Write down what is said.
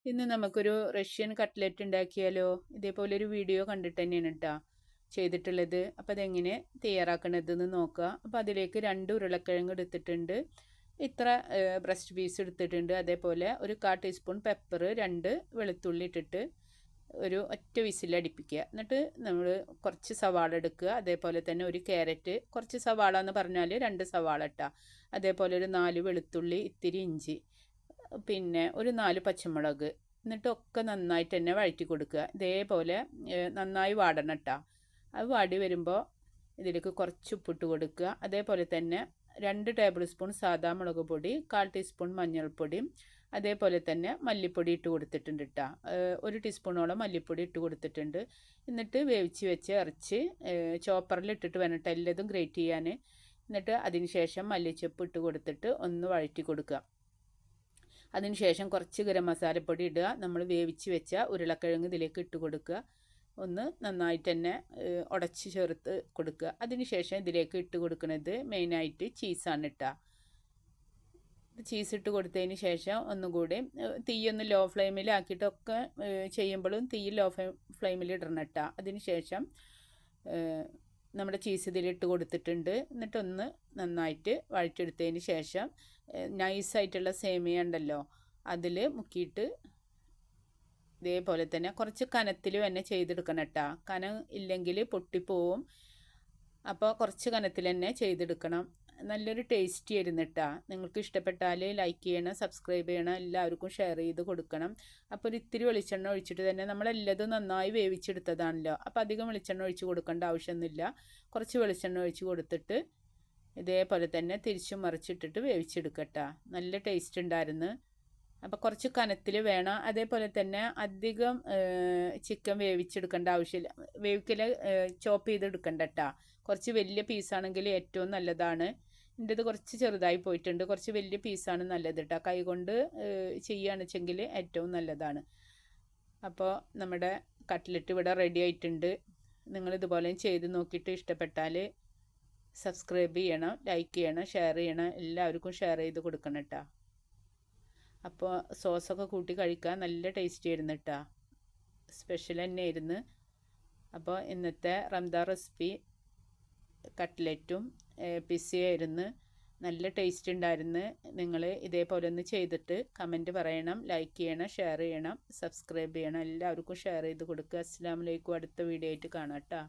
ഇന്ന് നമുക്കൊരു Russian cutlet ഉണ്ടാക്കിയാലോ? ഇതേപോലെ ഒരു വീഡിയോ കണ്ടിട്ട് തന്നെയാണ് കേട്ടോ ചെയ്തിട്ടുള്ളത്. അപ്പോൾ അതെങ്ങനെ തയ്യാറാക്കണതെന്ന് നോക്കുക. അപ്പോൾ അതിലേക്ക് 2 ഉരുളക്കിഴങ്ങ് എടുത്തിട്ടുണ്ട്, ഇത്ര ബ്രസ്റ്റ് പീസ് എടുത്തിട്ടുണ്ട്, അതേപോലെ ഒരു 1/4 ടീസ്പൂൺ പെപ്പർ, 2 വെളുത്തുള്ളി ഇട്ടിട്ട് ഒരു ഒറ്റ വിസിലടിപ്പിക്കുക. എന്നിട്ട് നമ്മൾ കുറച്ച് സവാള എടുക്കുക, അതേപോലെ തന്നെ ഒരു ക്യാരറ്റ്, കുറച്ച് സവാള എന്ന് പറഞ്ഞാൽ 2 സവാള ഇട്ടാൽ, അതേപോലെ ഒരു 4 വെളുത്തുള്ളി, ഇത്തിരി ഇഞ്ചി, പിന്നെ ഒരു 4 പച്ചമുളക്. എന്നിട്ടൊക്കെ നന്നായിട്ട് തന്നെ വഴറ്റി കൊടുക്കുക. ഇതേപോലെ നന്നായി വാടണം കേട്ടോ. അത് വാടി വരുമ്പോൾ ഇതിലേക്ക് കുറച്ച് ഉപ്പിട്ട് കൊടുക്കുക. അതേപോലെ തന്നെ 2 ടേബിൾ സ്പൂൺ സാദാ മുളക് പൊടി, 1/4 ടീസ്പൂൺ മഞ്ഞൾപ്പൊടിയും, അതേപോലെ തന്നെ മല്ലിപ്പൊടി ഇട്ട് കൊടുത്തിട്ടുണ്ട് കേട്ടോ. 1 ടീസ്പൂണോളം മല്ലിപ്പൊടി ഇട്ട് കൊടുത്തിട്ടുണ്ട്. എന്നിട്ട് വേവിച്ച് വെച്ച ഇറച്ചി ചോപ്പറിൽ ഇട്ടിട്ട് വേണം കേട്ടോ എല്ലതും ഗ്രേറ്റ് ചെയ്യാൻ. എന്നിട്ട് അതിന് ശേഷം മല്ലിച്ചപ്പ് ഇട്ട് കൊടുത്തിട്ട് ഒന്ന് വഴറ്റി കൊടുക്കുക. അതിനുശേഷം കുറച്ച് ഗരം മസാലപ്പൊടി ഇടുക. നമ്മൾ വേവിച്ച് വെച്ച ഉരുളക്കിഴങ്ങ് ഇതിലേക്ക് ഇട്ട് കൊടുക്കുക. ഒന്ന് നന്നായിട്ട് തന്നെ ഉടച്ച് ചേർത്ത് കൊടുക്കുക. അതിനുശേഷം ഇതിലേക്ക് ഇട്ട് കൊടുക്കുന്നത് മെയിനായിട്ട് ചീസാണ് ഇട്ടുക. ചീസ് ഇട്ട് കൊടുത്തതിന് ശേഷം ഒന്നുകൂടി തീയൊന്ന് ലോ ഫ്ലെയിമിലാക്കിയിട്ടൊക്കെ ചെയ്യുമ്പോഴും തീ ലോ ഫ്ലെയിമിൽ ഇടണം കേട്ടോ. അതിന് ശേഷം നമ്മുടെ ചീസ് ഇതിലിട്ട് കൊടുത്തിട്ടുണ്ട്. എന്നിട്ടൊന്ന് നന്നായിട്ട് വഴറ്റിയെടുത്തതിന് ശേഷം നൈസായിട്ടുള്ള സേമിയ ഉണ്ടല്ലോ അതിൽ മുക്കിയിട്ട് ഇതേപോലെ തന്നെ കുറച്ച് കനത്തിൽ തന്നെ ചെയ്തെടുക്കണം കേട്ടോ. കനം ഇല്ലെങ്കിൽ പൊട്ടിപ്പോവും. അപ്പോൾ കുറച്ച് കനത്തിൽ തന്നെ ചെയ്തെടുക്കണം. നല്ലൊരു ടേസ്റ്റി ആയിരുന്നു കേട്ടോ. നിങ്ങൾക്ക് ഇഷ്ടപ്പെട്ടാൽ ലൈക്ക് ചെയ്യണം, സബ്സ്ക്രൈബ് ചെയ്യണം, എല്ലാവർക്കും ഷെയർ ചെയ്ത് കൊടുക്കണം. അപ്പോൾ ഒരു ഇത്തിരി വെളിച്ചെണ്ണ ഒഴിച്ചിട്ട് തന്നെ, നമ്മളെല്ലതും നന്നായി വേവിച്ചെടുത്തതാണല്ലോ, അപ്പോൾ അധികം വെളിച്ചെണ്ണ ഒഴിച്ച് കൊടുക്കേണ്ട ആവശ്യമൊന്നുമില്ല. കുറച്ച് വെളിച്ചെണ്ണ ഒഴിച്ച് കൊടുത്തിട്ട് ഇതേപോലെ തന്നെ തിരിച്ചും മറിച്ചിട്ടിട്ട് വേവിച്ചെടുക്കട്ടോ. നല്ല ടേസ്റ്റ് ഉണ്ടായിരുന്നു. അപ്പോൾ കുറച്ച് കനത്തിൽ വേണം. അതേപോലെ തന്നെ അധികം ചിക്കൻ വേവിച്ചെടുക്കേണ്ട ആവശ്യമില്ല, വേവിക്കൽ ചോപ്പ് ചെയ്തെടുക്കണ്ട കേട്ടോ. കുറച്ച് വലിയ പീസാണെങ്കിൽ ഏറ്റവും നല്ലതാണ്. എൻ്റെത് കുറച്ച് ചെറുതായി പോയിട്ടുണ്ട്, കുറച്ച് വലിയ പീസാണ് നല്ലത് കേട്ടോ. കൈ കൊണ്ട് ചെയ്യുകയാണെന്ന് വെച്ചെങ്കിൽ ഏറ്റവും നല്ലതാണ്. അപ്പോൾ നമ്മുടെ കട്ട്ലറ്റ് ഇവിടെ റെഡി ആയിട്ടുണ്ട്. നിങ്ങളിതുപോലെ ചെയ്ത് നോക്കിയിട്ട് ഇഷ്ടപ്പെട്ടാൽ സബ്സ്ക്രൈബ് ചെയ്യണം, ലൈക്ക് ചെയ്യണം, ഷെയർ ചെയ്യണം, എല്ലാവർക്കും ഷെയർ ചെയ്ത് കൊടുക്കണം കേട്ടോ. അപ്പോൾ സോസൊക്കെ കൂട്ടി കഴിക്കാൻ നല്ല ടേസ്റ്റി ആയിരുന്നു കേട്ടോ. സ്പെഷ്യൽ തന്നെ ആയിരുന്നു. അപ്പോൾ ഇന്നത്തെ റംദാൻ റെസിപ്പി കട്ട്ലറ്റും പിസ്സയായിരുന്നു. നല്ല ടേസ്റ്റ് ഉണ്ടായിരുന്നു. നിങ്ങൾ ഇതേപോലെ ഒന്ന് ചെയ്തിട്ട് കമൻറ്റ് പറയണം, ലൈക്ക് ചെയ്യണം, ഷെയർ ചെയ്യണം, സബ്സ്ക്രൈബ് ചെയ്യണം, എല്ലാവർക്കും ഷെയർ ചെയ്ത് കൊടുക്കുക. അസ്സലാമു അലൈക്കും. അടുത്ത വീഡിയോ ആയിട്ട് കാണാം കേട്ടോ.